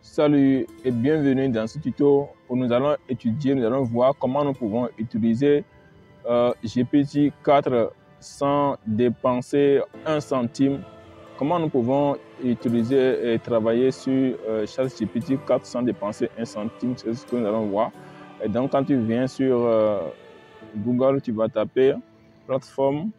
Salut et bienvenue dans ce tuto où nous allons voir comment nous pouvons utiliser GPT-4 sans dépenser 1 centime. Comment nous pouvons utiliser et travailler sur ChatGPT-4 sans dépenser 1 centime, c'est ce que nous allons voir. Et donc quand tu viens sur Google, tu vas taper plateforme.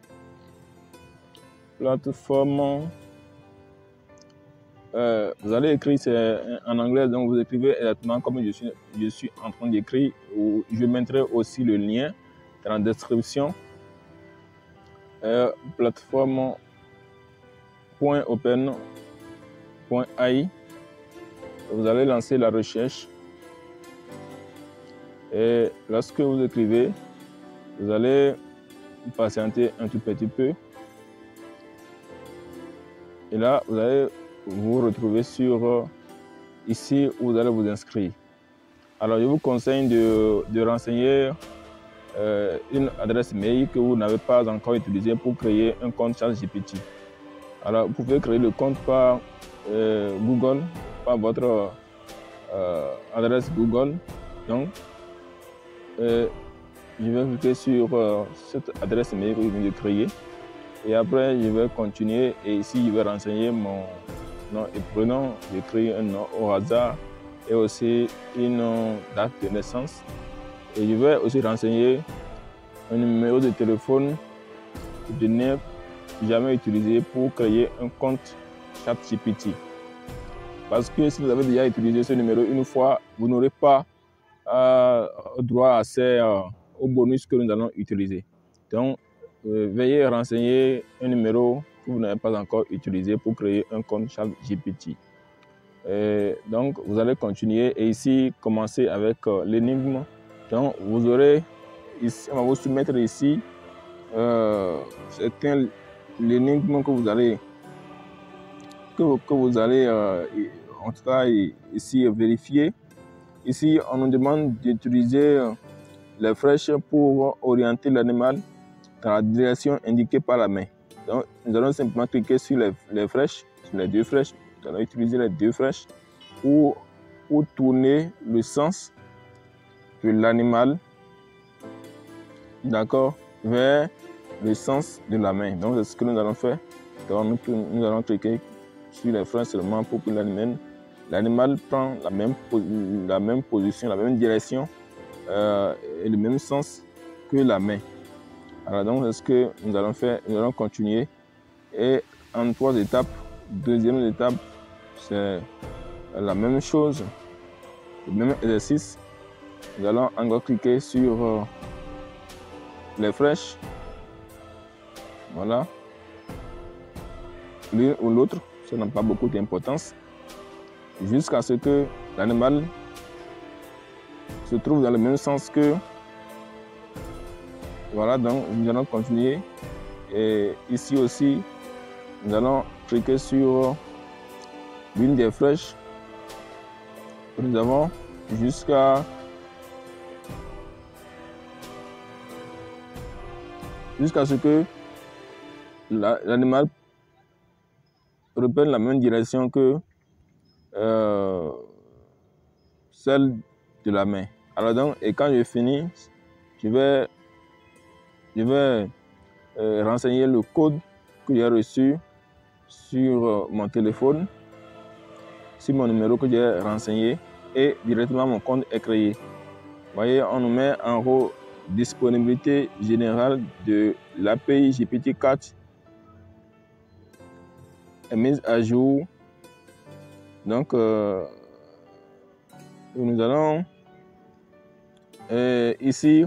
Vous allez écrire, c'est en anglais, donc vous écrivez exactement comme je suis en train d'écrire. Je mettrai aussi le lien dans la description. Plateforme.open.ai. Vous allez lancer la recherche. Et lorsque vous écrivez, vous allez patienter un tout petit peu. Et là, vous allez vous retrouver sur ici où vous allez vous inscrire. Alors, je vous conseille de renseigner une adresse mail que vous n'avez pas encore utilisée pour créer un compte ChatGPT. Alors, vous pouvez créer le compte par Google, par votre adresse Google. Donc, je vais cliquer sur cette adresse mail que je viens de créer. Et après, je vais continuer et ici, je vais renseigner mon nom et prénom. J'écris un nom au hasard et aussi une date de naissance. Et je vais aussi renseigner un numéro de téléphone que je n'ai jamais utilisé pour créer un compte ChatGPT. Parce que si vous avez déjà utilisé ce numéro une fois, vous n'aurez pas droit à au bonus que nous allons utiliser. Donc, veuillez renseigner un numéro que vous n'avez pas encore utilisé pour créer un compte ChatGPT. Donc, vous allez continuer et ici, commencer avec l'énigme. Donc, vous aurez ici, on va vous soumettre ici l'énigme que vous allez, en tout cas, ici vérifier. Ici, on nous demande d'utiliser les flèches pour orienter l'animal dans la direction indiquée par la main. Donc, nous allons simplement cliquer sur les flèches, sur les deux flèches. Nous allons utiliser les deux flèches pour tourner le sens de l'animal, d'accord, vers le sens de la main. Donc, c'est ce que nous allons faire. Donc, nous allons cliquer sur les flèches seulement pour que l'animal prend la même position, la même direction et le même sens que la main. Alors donc, c'est ce que nous allons faire. Nous allons continuer. Et en 3 étapes, deuxième étape, c'est la même chose, le même exercice. Nous allons encore cliquer sur les flèches. Voilà. L'une ou l'autre, ça n'a pas beaucoup d'importance. Jusqu'à ce que l'animal se trouve dans le même sens que. Voilà, donc nous allons continuer. Et ici aussi, nous allons cliquer sur l'une des flèches que nous avons jusqu'à ce que l'animal reprenne la même direction que celle de la main. Alors donc, et quand je finis, je vais renseigner le code que j'ai reçu sur mon téléphone, sur mon numéro que j'ai renseigné et directement mon compte est créé. Vous voyez, on nous met en haut disponibilité générale de l'API GPT-4 est mise à jour. Donc, nous allons ici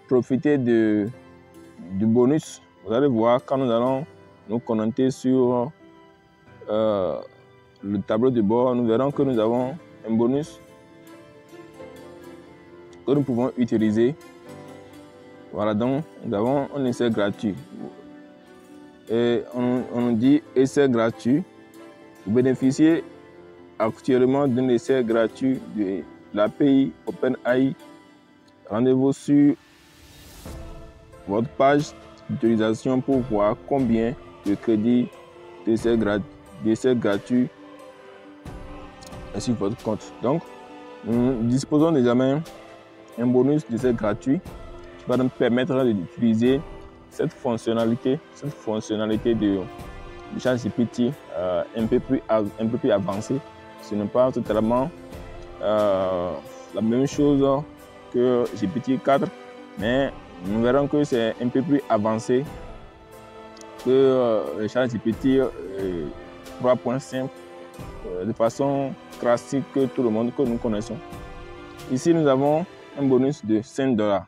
profiter du bonus. Vous allez voir quand nous allons nous connecter sur le tableau de bord, nous verrons que nous avons un bonus que nous pouvons utiliser. Voilà, donc nous avons un essai gratuit. Et on nous dit essai gratuit. Vous bénéficiez actuellement d'un essai gratuit de l'API OpenAI. Rendez-vous sur votre page d'utilisation pour voir combien de crédits d'essai gratuit sur votre compte. Donc, nous disposons désormais un bonus d'essai gratuit qui va nous permettre d'utiliser cette fonctionnalité de ChatGPT un peu plus avancée. Ce n'est pas totalement la même chose que GPT-4, mais nous verrons que c'est un peu plus avancé que le ChatGPT 3.5 de façon classique que tout le monde que nous connaissons. Ici, nous avons un bonus de $5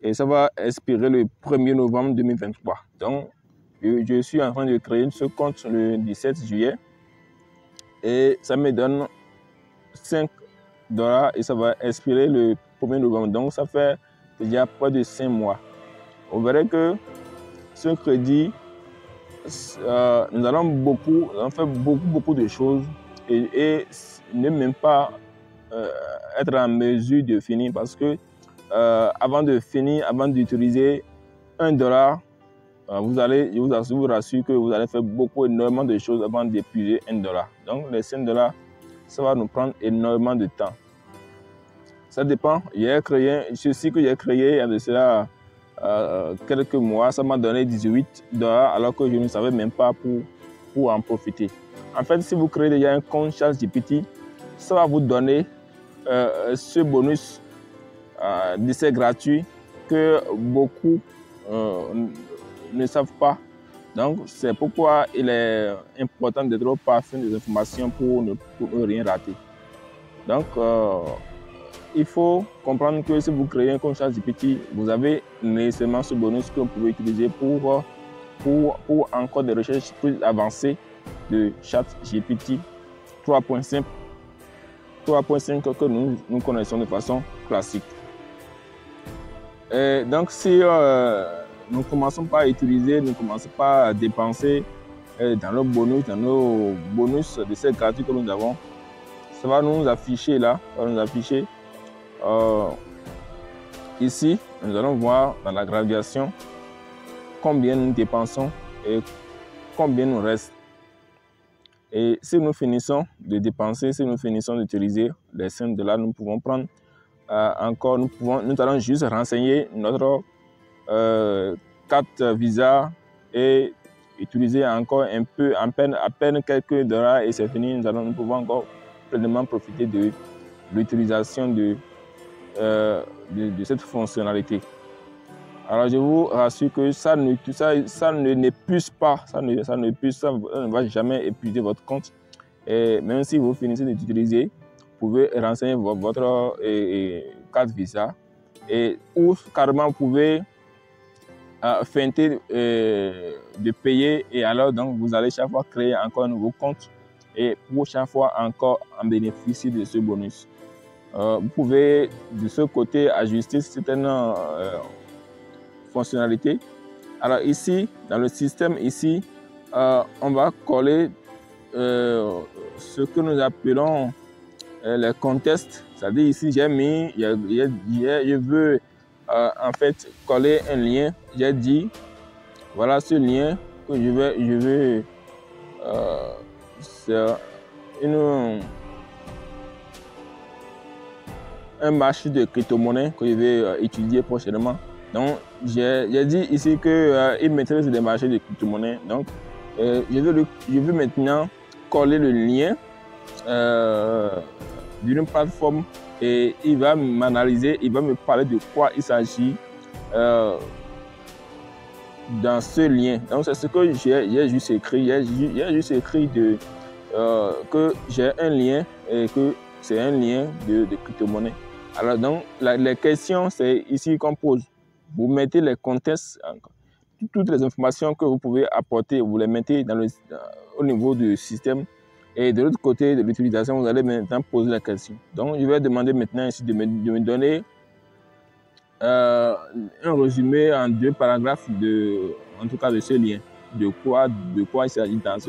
et ça va expirer le 1er novembre 2023. Donc, je suis en train de créer ce compte le 17 juillet et ça me donne $5 et ça va expirer le 1er novembre. Donc, ça fait déjà près de 5 mois. Vous verrez que ce crédit, nous allons faire beaucoup de choses et ne même pas être en mesure de finir parce que avant d'utiliser $1, je vous rassure que vous allez faire énormément de choses avant d'épuiser $1. Donc les $5, ça va nous prendre énormément de temps. Ça dépend. Ceci que j'ai créé il y a de cela quelques mois, ça m'a donné $18 alors que je ne savais même pas pour en profiter. En fait, si vous créez déjà un compte ChatGPT, ça va vous donner ce bonus d'essai gratuit que beaucoup ne savent pas. Donc, c'est pourquoi il est important d'être au parfum des informations pour ne rien rater. Donc, il faut comprendre que si vous créez un compte ChatGPT, vous avez nécessairement ce bonus que vous pouvez utiliser pour encore des recherches plus avancées de ChatGPT 3.5 que nous connaissons de façon classique. Et donc, si nous ne commençons pas à utiliser, nous ne commençons pas à dépenser dans nos bonus de ces gratuits que nous avons, ça va nous afficher là, ici, nous allons voir dans la graduation combien nous dépensons et combien nous reste. Et si nous finissons de dépenser, si nous finissons d'utiliser les $5, nous pouvons prendre nous allons juste renseigner notre carte Visa et utiliser encore à peine quelques dollars et c'est fini. Nous pouvons encore pleinement profiter de l'utilisation de cette fonctionnalité. Alors je vous rassure que ça n'épuise pas, ça ne va jamais épuiser votre compte. Et même si vous finissez d'utiliser, vous pouvez renseigner votre carte Visa ou carrément vous pouvez feinter de payer et alors donc vous allez chaque fois créer encore un nouveau compte et pour chaque fois encore en bénéficier de ce bonus. Vous pouvez de ce côté ajuster certaines fonctionnalités. Alors ici, dans le système ici, on va coller ce que nous appelons les contests. C'est-à-dire ici, j'ai mis, je veux en fait coller un lien. J'ai dit, voilà ce lien que je veux c'est un marché de crypto-monnaie que je vais étudier prochainement. Donc, j'ai dit ici qu'il maîtrise des marchés de crypto-monnaie. Donc, je veux maintenant coller le lien d'une plateforme et il va m'analyser, il va me parler de quoi il s'agit dans ce lien. Donc, c'est ce que j'ai juste écrit. J'ai juste écrit que j'ai un lien et que c'est un lien de crypto-monnaie. Alors, donc, les questions, c'est ici qu'on pose. Vous mettez les contextes, toutes les informations que vous pouvez apporter, vous les mettez au niveau du système. Et de l'autre côté de l'utilisation, vous allez maintenant poser la question. Donc, je vais demander maintenant ici de me donner un résumé en 2 paragraphes en tout cas de ce lien. De quoi il s'agit dans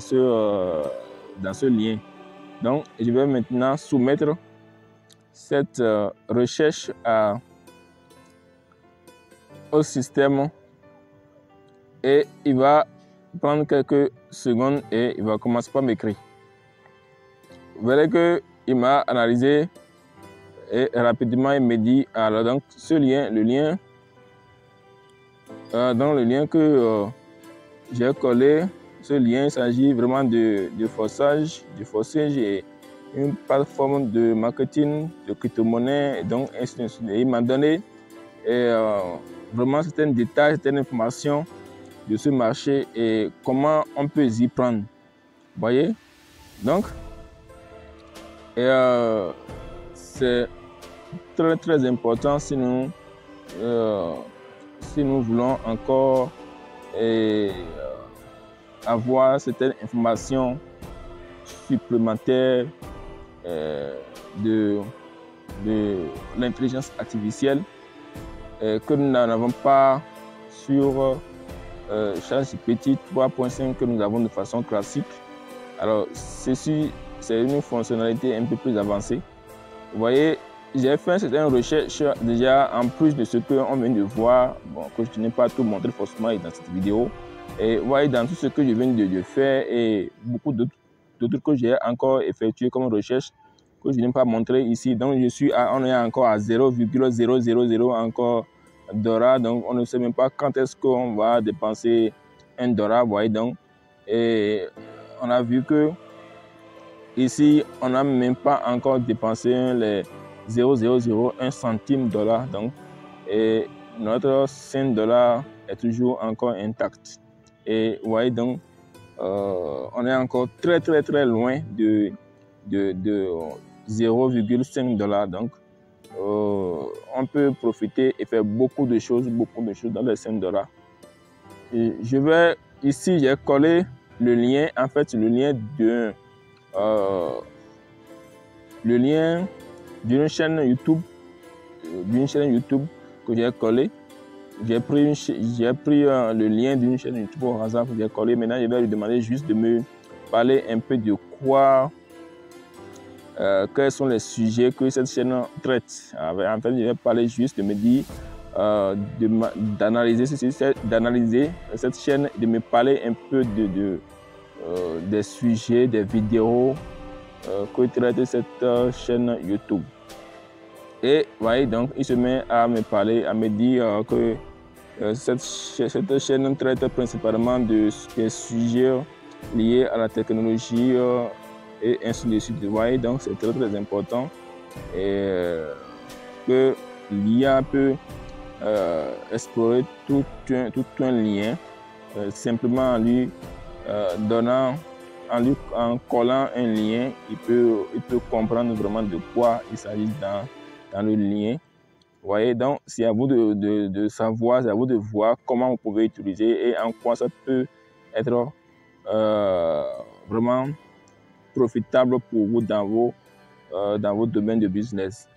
ce lien. Donc, je vais maintenant soumettre cette recherche au système et il va prendre quelques secondes et il va commencer par m'écrire. vous verrez qu'il m'a analysé et rapidement il me dit, alors donc ce lien, dans le lien que j'ai collé, ce lien, il s'agit vraiment de forçage et une plateforme de marketing de crypto-monnaie, donc il m'a donné vraiment certains détails, certaines informations de ce marché et comment on peut y prendre. Vous voyez? Donc, c'est très très important si nous voulons encore avoir certaines informations supplémentaires de l'intelligence artificielle que nous n'en avons pas sur ChatGPT 3.5 que nous avons de façon classique. Alors, ceci, c'est une fonctionnalité un peu plus avancée. Vous voyez, j'ai fait certaines recherches déjà en plus de ce qu'on vient de voir, bon, que je n'ai pas tout montré forcément dans cette vidéo. Et vous voyez, dans tout ce que je viens de faire et beaucoup d'autres que j'ai encore effectué comme recherche que je n'ai pas montré ici. Donc, on est encore à 0,000 encore $. Donc, on ne sait même pas quand est-ce qu'on va dépenser $. Vous voyez, donc, et on a vu que ici, on n'a même pas encore dépensé les 0,001 centime $. Donc, et notre $5 est toujours encore intact. Et vous voyez, donc, on est encore très très très loin de 0,5 $. Donc, on peut profiter et faire beaucoup de choses dans les $5. Et ici, j'ai collé le lien, en fait, le lien d'une chaîne YouTube, que j'ai collé. J'ai pris le lien d'une chaîne YouTube au hasard que j'ai collé. Maintenant, je vais lui demander juste de me parler un peu de quoi, quels sont les sujets que cette chaîne traite. En fait, je vais parler juste de me dire, d'analyser cette chaîne, de me parler un peu des sujets, des vidéos que traite cette chaîne YouTube. Et voyez, donc il se met à me parler, à me dire que cette chaîne traite principalement des sujets liés à la technologie et ainsi de suite. Vous voyez, donc c'est très très important et que l'IA peut explorer tout un lien simplement en lui en collant un lien, il peut comprendre vraiment de quoi il s'agit dans le lien. Vous voyez, donc c'est à vous de savoir, c'est à vous de voir comment vous pouvez utiliser et en quoi ça peut être vraiment profitable pour vous dans vos domaines de business.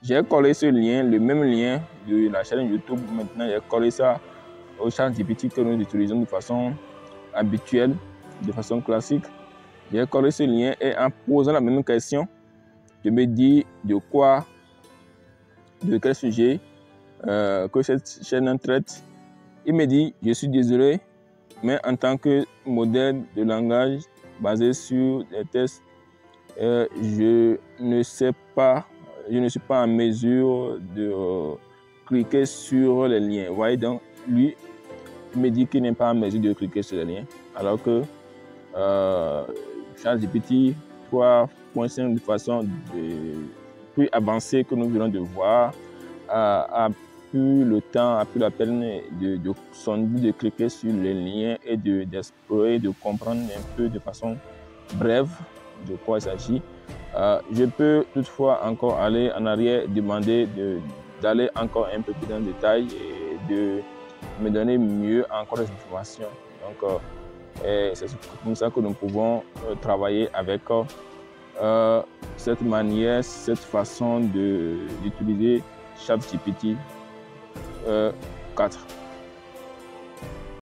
J'ai collé ce lien, le même lien de la chaîne YouTube. Maintenant, j'ai collé ça au ChatGPT que nous utilisons de façon habituelle, de façon classique. J'ai collé ce lien et en posant la même question, je me dis de quel sujet que cette chaîne traite. Il me dit, je suis désolé, mais en tant que modèle de langage basé sur des tests, je ne suis pas en mesure de cliquer sur les liens. Vous voyez, donc lui, il me dit qu'il n'est pas en mesure de cliquer sur les liens, alors que ChatGPT 3.5 de façon plus avancée que nous venons de voir a plus le temps, a plus la peine de cliquer sur les liens et d'explorer, de comprendre un peu de façon brève de quoi il s'agit. Je peux toutefois encore aller en arrière, demander d'aller encore un peu plus dans le détail et de me donner mieux encore des informations. Donc, c'est comme ça que nous pouvons travailler avec cette manière, cette façon d'utiliser ChatGPT 4.